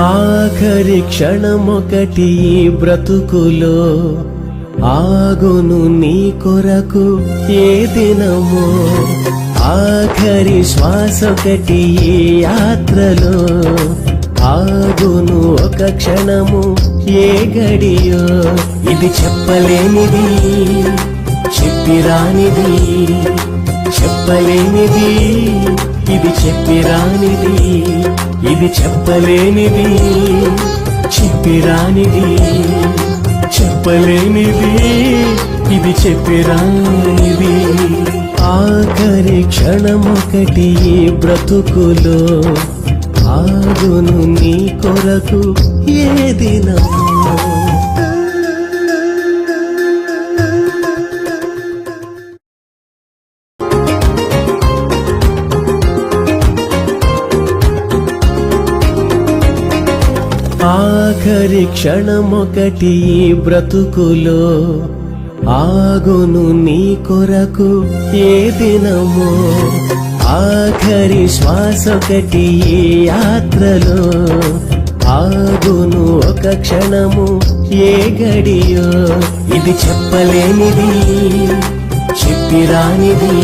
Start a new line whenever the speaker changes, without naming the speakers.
ఆఖరి క్షణమొకటి ఈ బ్రతుకులో ఆగును నీ కొరకు ఏ దినమో, ఆఖరి శ్వాసొకటి ఈ యాత్రలో ఆగును ఒక క్షణము ఏ గడియో. ఇది చెప్పలేనిది, చెప్పిరానిది, చెప్పలేనిది, ఇది చెప్పిరానిది, ఇది చెప్పలేనిది, చెప్పిరానిది, చెప్పలేనిది, ఇది చెప్పిరానిది. ఆఖరి క్షణమొకటి ఈ బ్రతుకులో ఆగును నీ కొరకు ఏ దినమో. ఆఖరి క్షణమొకటి ఈ బ్రతుకులో ఆగును నీ కొరకు ఏ దినమో, ఆఖరి శ్వాసొకటి ఈ యాత్రలో ఆగును ఒక క్షణము ఏ గడియో. ఇది చెప్పలేనిది, చెప్పిరానిది.